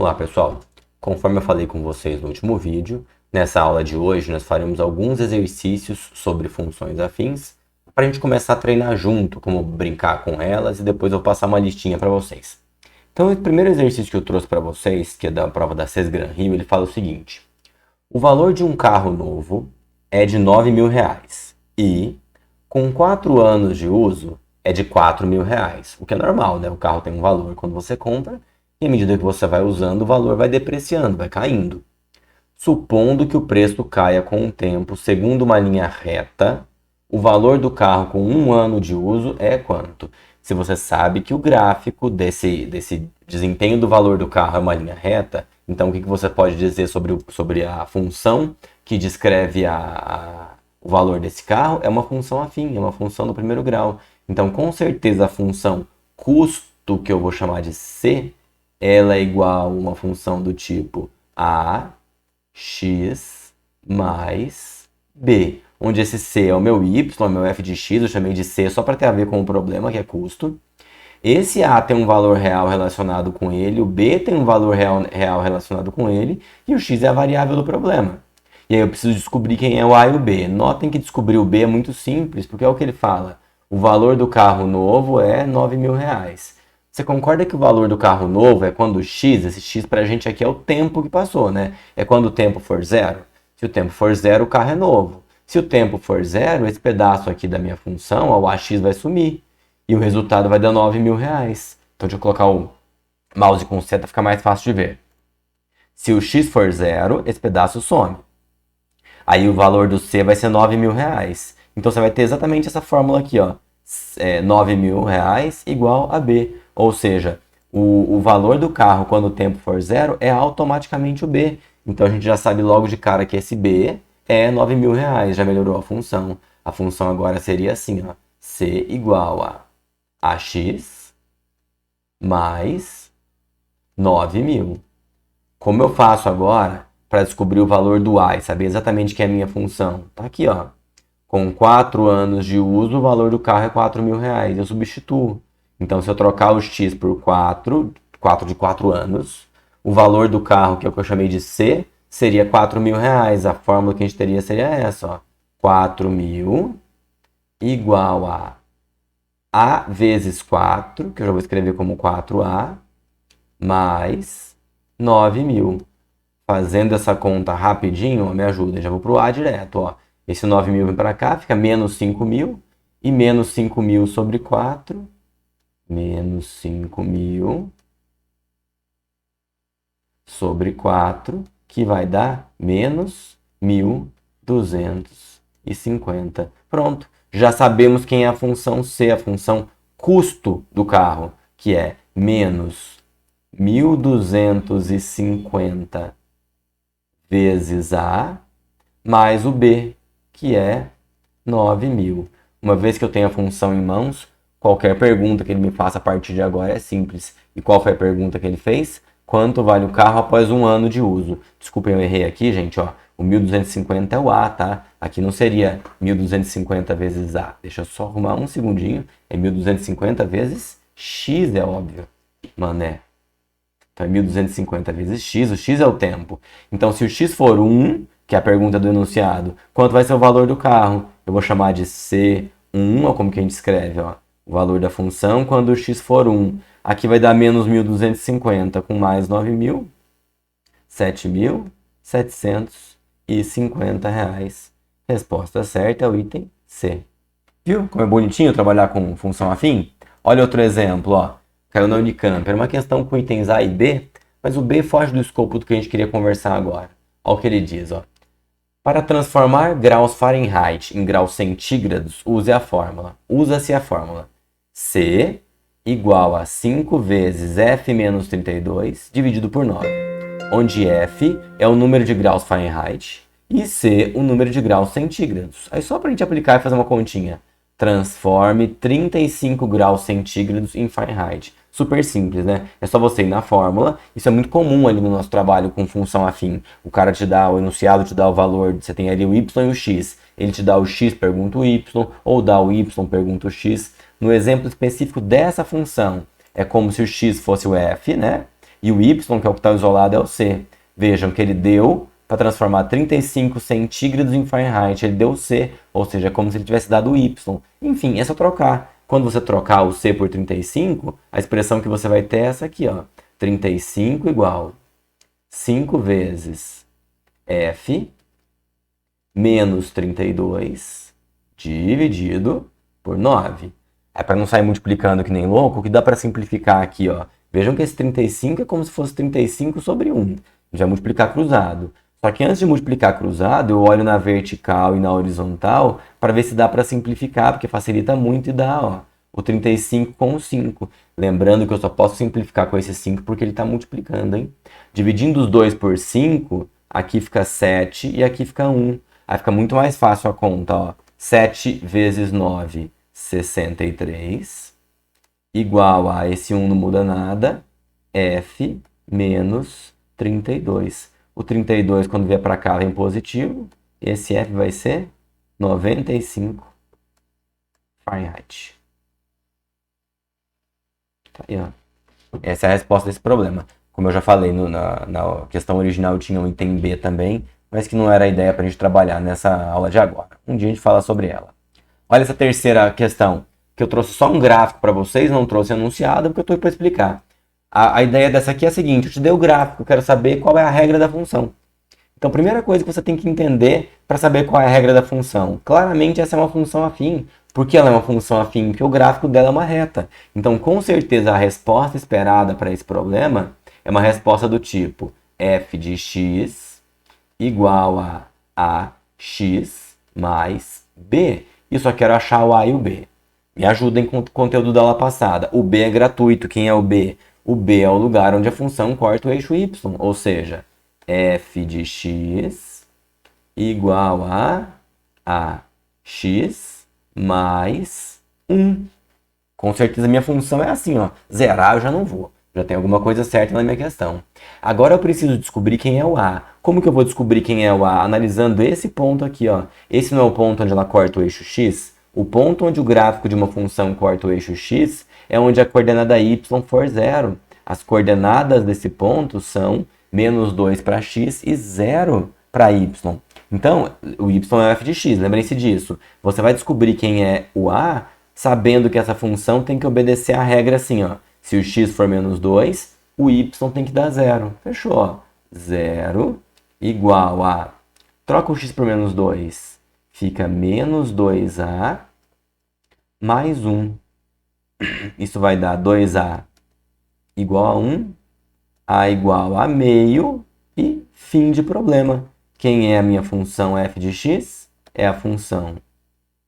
Olá pessoal, conforme eu falei com vocês no último vídeo, nessa aula de hoje nós faremos alguns exercícios sobre funções afins para a gente começar a treinar junto, como brincar com elas e depois eu vou passar uma listinha para vocês. Então o primeiro exercício que eu trouxe para vocês, que é da prova da CES Gran Rio, ele fala o seguinte: o valor de um carro novo é de R$9.000 e com 4 anos de uso é de R$4.000, o que é normal, né? O carro tem um valor quando você compra e à medida que você vai usando, o valor vai depreciando, vai caindo. Supondo que o preço caia com o tempo, segundo uma linha reta, o valor do carro com 1 ano de uso é quanto? Se você sabe que o gráfico desse desempenho do valor do carro é uma linha reta, então o que você pode dizer sobre a função que descreve o valor desse carro? É uma função afim, é uma função do primeiro grau. Então, com certeza, a função custo, que eu vou chamar de C, ela é igual a uma função do tipo AX mais B, onde esse C é o meu Y, é o meu f de x, eu chamei de C só para ter a ver com o problema, que é custo. Esse A tem um valor real relacionado com ele, o B tem um valor real relacionado com ele, e o x é a variável do problema. E aí eu preciso descobrir quem é o A e o B. Notem que descobrir o B é muito simples, porque é o que ele fala. O valor do carro novo é R$9.000. Você concorda que o valor do carro novo é quando o x, esse x pra gente aqui é o tempo que passou, né? É quando o tempo for zero. Se o tempo for zero, o carro é novo. Se o tempo for zero, esse pedaço aqui da minha função, o AX vai sumir. E o resultado vai dar R$9.000. Então deixa eu colocar o mouse com seta, fica mais fácil de ver. Se o x for zero, esse pedaço some. Aí o valor do C vai ser R$9.000. Então você vai ter exatamente essa fórmula aqui, ó. R$9.000 igual a B. Ou seja, o valor do carro quando o tempo for zero é automaticamente o B. Então a gente já sabe logo de cara que esse B é R$9.000. Já melhorou a função. A função agora seria assim, ó. C igual a AX mais 9.000. Como eu faço agora para descobrir o valor do A e saber exatamente que é a minha função? Tá aqui, ó. Com 4 anos de uso, o valor do carro é R$4.000. Eu substituo. Então, se eu trocar o x por 4 de 4 anos, o valor do carro, que é o que eu chamei de C, seria R$4.000. A fórmula que a gente teria seria essa, ó. 4.000 igual a vezes 4, que eu já vou escrever como 4A, mais 9.000. Fazendo essa conta rapidinho, ó, me ajuda, já vou para o A direto, ó. Esse 9.000 vem para cá, fica menos 5.000, e menos 5.000 sobre 4, menos 5.000 sobre 4, que vai dar menos 1.250. Pronto, já sabemos quem é a função C, a função custo do carro, que é menos 1.250 vezes A, mais o B, que é 9.000. Uma vez que eu tenho a função em mãos, qualquer pergunta que ele me faça a partir de agora é simples. E qual foi a pergunta que ele fez? Quanto vale o carro após 1 ano de uso? Desculpem, eu errei aqui, gente, ó. O 1.250 é o A, tá? Aqui não seria 1.250 vezes A. Deixa eu só arrumar um segundinho. É 1.250 vezes X, é óbvio. Mané. Então é 1.250 vezes X. O X é o tempo. Então, se o X for 1, que é a pergunta do enunciado, quanto vai ser o valor do carro? Eu vou chamar de C1, ó, como que a gente escreve, ó. O valor da função quando o x for 1. Aqui vai dar menos 1.250 com mais 9.000, R$7.750. Resposta certa é o item C. Viu como é bonitinho trabalhar com função afim? Olha outro exemplo, ó. Caiu na Unicamp. Era uma questão com itens A e B, mas o B foge do escopo do que a gente queria conversar agora. Olha o que ele diz, ó. Para transformar graus Fahrenheit em graus centígrados, use-se a fórmula C igual a 5 vezes F menos 32 dividido por 9, onde F é o número de graus Fahrenheit e C o número de graus centígrados. Aí só para a gente aplicar e fazer uma continha. Transforme 35 graus centígrados em Fahrenheit. Super simples, né? É só você ir na fórmula. Isso é muito comum ali no nosso trabalho com função afim. O cara te dá, o enunciado te dá o valor, você tem ali o y e o x. Ele te dá o x, pergunta o y, ou dá o y, pergunta o x. No exemplo específico dessa função, é como se o x fosse o f, né? E o y, que é o que está isolado, é o c. Vejam que ele deu, para transformar 35 centígrados em Fahrenheit, ele deu o c, ou seja, é como se ele tivesse dado o y. Enfim, é só trocar. Quando você trocar o c por 35, a expressão que você vai ter é essa aqui, ó. 35 igual 5 vezes f menos 32 dividido por 9. É para não sair multiplicando que nem louco, o que dá para simplificar aqui, ó. Vejam que esse 35 é como se fosse 35 sobre 1. A gente vai multiplicar cruzado. Só que antes de multiplicar cruzado, eu olho na vertical e na horizontal para ver se dá para simplificar, porque facilita muito e dá, ó, o 35 com o 5. Lembrando que eu só posso simplificar com esse 5 porque ele está multiplicando, hein? Dividindo os dois por 5, aqui fica 7 e aqui fica 1. Aí fica muito mais fácil a conta, ó. 7 vezes 9, 63, igual a esse 1 não muda nada, f menos 32. O 32, quando vier para cá, vem positivo. Esse f vai ser 95 Fahrenheit. Tá aí, ó. Essa é a resposta desse problema. Como eu já falei, na questão original tinha um item B também, mas que não era a ideia para a gente trabalhar nessa aula de agora. Um dia a gente fala sobre ela. Olha essa terceira questão, que eu trouxe só um gráfico para vocês, não trouxe enunciado, porque eu estou para explicar. A ideia dessa aqui é a seguinte: eu te dei o gráfico, eu quero saber qual é a regra da função. Então, a primeira coisa que você tem que entender para saber qual é a regra da função. Claramente, essa é uma função afim. Por que ela é uma função afim? Porque o gráfico dela é uma reta. Então, com certeza, a resposta esperada para esse problema é uma resposta do tipo f de x igual a x mais b. E só quero achar o a e o b. Me ajudem com o conteúdo da aula passada. O b é gratuito. Quem é o b? O b é o lugar onde a função corta o eixo y. Ou seja, f de x igual a x mais 1. Com certeza minha função é assim, ó. Zerar eu já não vou. Já tem alguma coisa certa na minha questão. Agora eu preciso descobrir quem é o a. Como que eu vou descobrir quem é o a? Analisando esse ponto aqui, ó. Esse não é o ponto onde ela corta o eixo x? O ponto onde o gráfico de uma função corta o eixo x é onde a coordenada y for 0. As coordenadas desse ponto são menos 2 para x e 0 para y. Então, o y é f de x, lembrem-se disso. Você vai descobrir quem é o a sabendo que essa função tem que obedecer a regra assim, ó. Se o x for menos 2, o y tem que dar 0. Fechou, ó. 0 igual a... Troca o x por menos 2. Fica menos 2a mais 1. Isso vai dar 2a igual a 1, a igual a meio e fim de problema. Quem é a minha função f de x? É a função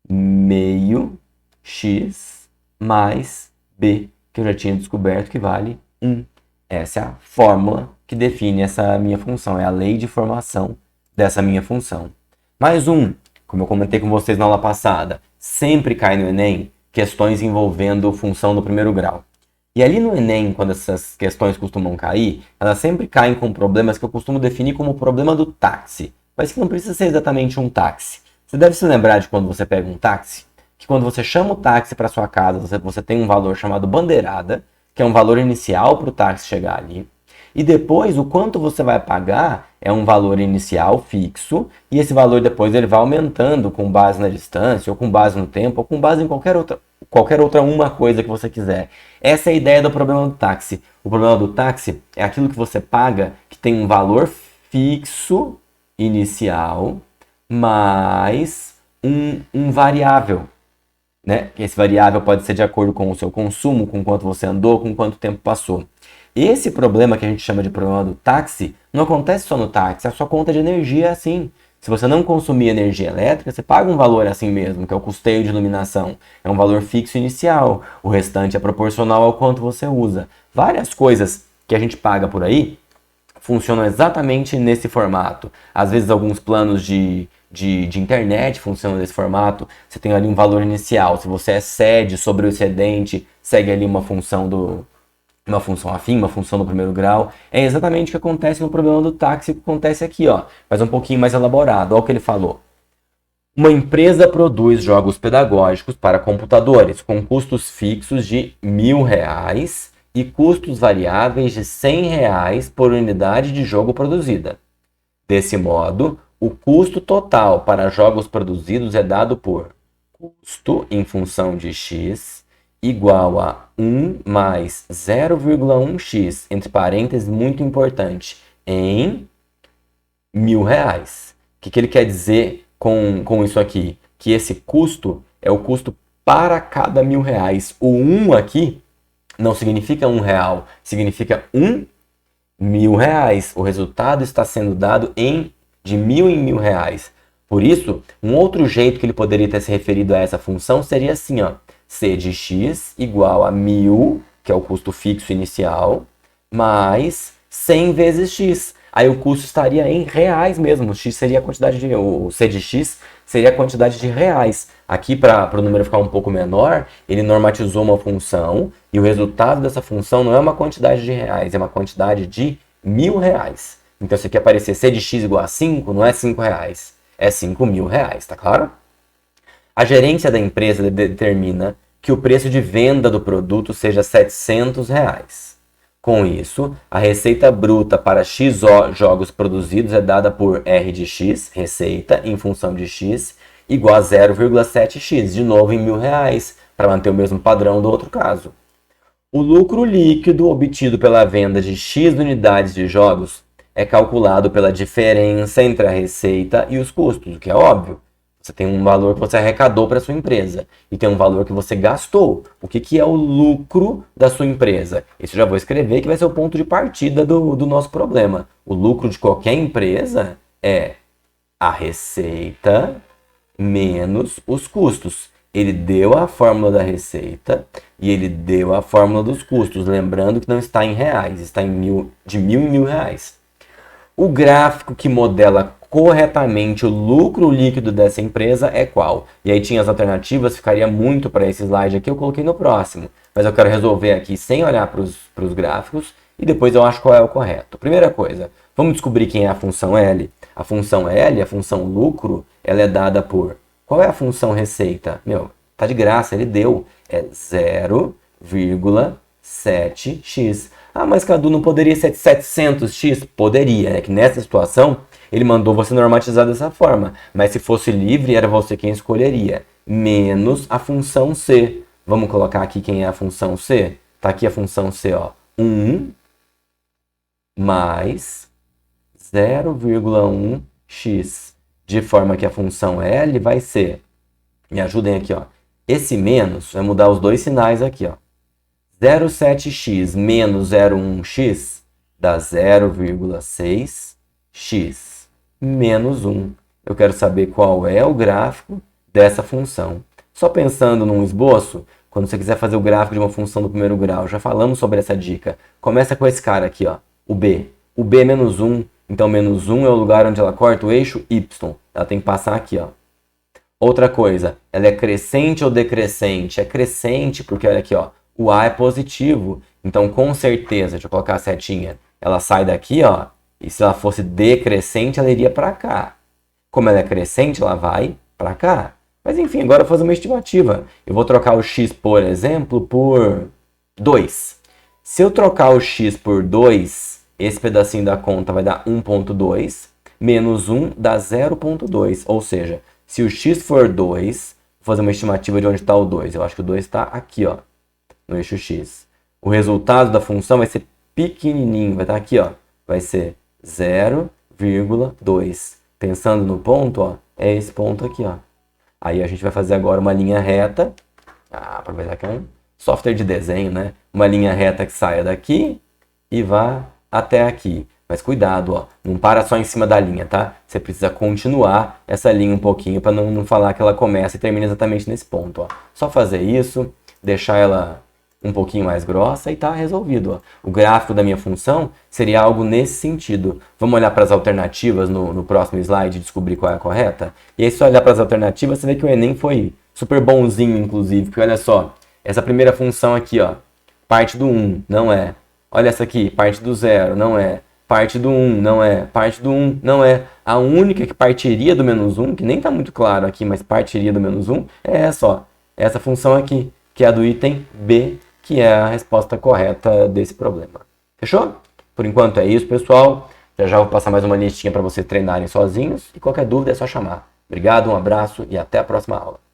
meio x mais b, que eu já tinha descoberto que vale 1. Essa é a fórmula que define essa minha função, é a lei de formação dessa minha função. Mais um, como eu comentei com vocês na aula passada, sempre cai no Enem questões envolvendo função do primeiro grau. E ali no Enem, quando essas questões costumam cair, elas sempre caem com problemas que eu costumo definir como o problema do táxi, mas que não precisa ser exatamente um táxi. Você deve se lembrar de quando você pega um táxi, que quando você chama o táxi para sua casa, você tem um valor chamado bandeirada, que é um valor inicial para o táxi chegar ali. E depois, o quanto você vai pagar é um valor inicial fixo, e esse valor depois ele vai aumentando com base na distância, ou com base no tempo, ou com base em qualquer outra uma coisa que você quiser. Essa é a ideia do problema do táxi. O problema do táxi é aquilo que você paga, que tem um valor fixo inicial, mais um variável. Né? Esse variável pode ser de acordo com o seu consumo, com quanto você andou, com quanto tempo passou. Esse problema que a gente chama de problema do táxi não acontece só no táxi, a sua conta de energia é assim. Se você não consumir energia elétrica, você paga um valor assim mesmo, que é o custeio de iluminação. É um valor fixo inicial, o restante é proporcional ao quanto você usa. Várias coisas que a gente paga por aí funcionam exatamente nesse formato. Às vezes alguns planos de internet funcionam nesse formato. Você tem ali um valor inicial. Se você excede sobre o excedente, segue ali uma função afim, uma função do primeiro grau. É exatamente o que acontece no problema do táxi, que acontece aqui, ó, mas um pouquinho mais elaborado. Olha o que ele falou. Uma empresa produz jogos pedagógicos para computadores com custos fixos de R$ 1.000 e custos variáveis de R$ 100 por unidade de jogo produzida. Desse modo, o custo total para jogos produzidos é dado por custo em função de x igual a 1 mais 0,1x, entre parênteses, muito importante, em R$ 1.000. O que ele quer dizer com isso aqui? Que esse custo é o custo para cada R$ 1.000. O 1 aqui não significa R$ 1, significa R$ 1.000. O resultado está sendo dado de mil em R$ 1.000. Por isso, um outro jeito que ele poderia ter se referido a essa função seria assim, ó, c de x igual a 1.000, que é o custo fixo inicial, mais 100 vezes x. Aí o custo estaria em reais mesmo. O x seria a quantidade de, o c de x seria a quantidade de reais. Aqui, para o número ficar um pouco menor, ele normatizou uma função e o resultado dessa função não é uma quantidade de reais, é uma quantidade de R$ 1.000. Então, se aqui aparecer c de x igual a 5, não é R$ 5, é R$ 5.000, tá claro? A gerência da empresa determina que o preço de venda do produto seja R$ 700. Com isso, a receita bruta para x jogos produzidos é dada por R de x, receita, em função de x, igual a 0,7x, de novo em R$ 1.000, para manter o mesmo padrão do outro caso. O lucro líquido obtido pela venda de x unidades de jogos é calculado pela diferença entre a receita e os custos, o que é óbvio. Você tem um valor que você arrecadou para a sua empresa e tem um valor que você gastou. O que é o lucro da sua empresa? Isso eu já vou escrever, que vai ser o ponto de partida do nosso problema. O lucro de qualquer empresa é a receita menos os custos. Ele deu a fórmula da receita e ele deu a fórmula dos custos. Lembrando que não está em reais, está de R$ 1.000 em R$ 1.000. O gráfico que modela corretamente o lucro líquido dessa empresa é qual? E aí tinha as alternativas, ficaria muito para esse slide aqui, eu coloquei no próximo. Mas eu quero resolver aqui sem olhar para os gráficos e depois eu acho qual é o correto. Primeira coisa, vamos descobrir quem é a função L. A função L, a função lucro, ela é dada por... Qual é a função receita? Meu, tá de graça, ele deu. É 0,7x. Ah, mas Cadu, não poderia ser 700x? Poderia, é que nessa situação ele mandou você normatizar dessa forma. Mas se fosse livre, era você quem escolheria. Menos a função c. Vamos colocar aqui quem é a função c? Tá aqui a função c, ó. 1 mais 0,1x. De forma que a função L vai ser... Me ajudem aqui, ó. Esse menos vai mudar os dois sinais aqui, ó. 0,7x menos 0,1x dá 0,6x menos 1. Eu quero saber qual é o gráfico dessa função. Só pensando num esboço, quando você quiser fazer o gráfico de uma função do primeiro grau, já falamos sobre essa dica. Começa com esse cara aqui, ó, o b. O b é menos 1, então menos 1 é o lugar onde ela corta o eixo y. Ela tem que passar aqui, ó. Outra coisa, ela é crescente ou decrescente? É crescente porque, olha aqui, ó. O A é positivo, então com certeza, deixa eu colocar a setinha, ela sai daqui, ó, e se ela fosse decrescente, ela iria para cá. Como ela é crescente, ela vai para cá. Mas enfim, agora eu vou fazer uma estimativa. Eu vou trocar o x, por exemplo, por 2. Se eu trocar o x por 2, esse pedacinho da conta vai dar 1,2, menos 1 dá 0,2, ou seja, se o x for 2, vou fazer uma estimativa de onde está o 2. Eu acho que o 2 está aqui, ó, no eixo x. O resultado da função vai ser pequenininho, vai estar aqui, ó. Vai ser 0,2. Pensando no ponto, ó, é esse ponto aqui, ó. Aí a gente vai fazer agora uma linha reta. Aproveitar que é um software de desenho, né? Uma linha reta que saia daqui e vá até aqui. Mas cuidado, ó, não para só em cima da linha, tá? Você precisa continuar essa linha um pouquinho para não falar que ela começa e termina exatamente nesse ponto, ó. Só fazer isso, deixar ela um pouquinho mais grossa e tá resolvido, ó. O gráfico da minha função seria algo nesse sentido. Vamos olhar para as alternativas no próximo slide e descobrir qual é a correta? E aí, se você olhar para as alternativas, você vê que o Enem foi super bonzinho, inclusive, porque olha só, essa primeira função aqui, ó, parte do 1, não é. Olha essa aqui, parte do 0, não é. Parte do 1, não é. Parte do 1, não é. A única que partiria do menos 1, que nem tá muito claro aqui, mas partiria do menos 1, é essa, ó. Essa função aqui, que é a do item B, que é a resposta correta desse problema. Fechou? Por enquanto é isso, pessoal. Já vou passar mais uma listinha para vocês treinarem sozinhos. E qualquer dúvida é só chamar. Obrigado, um abraço e até a próxima aula.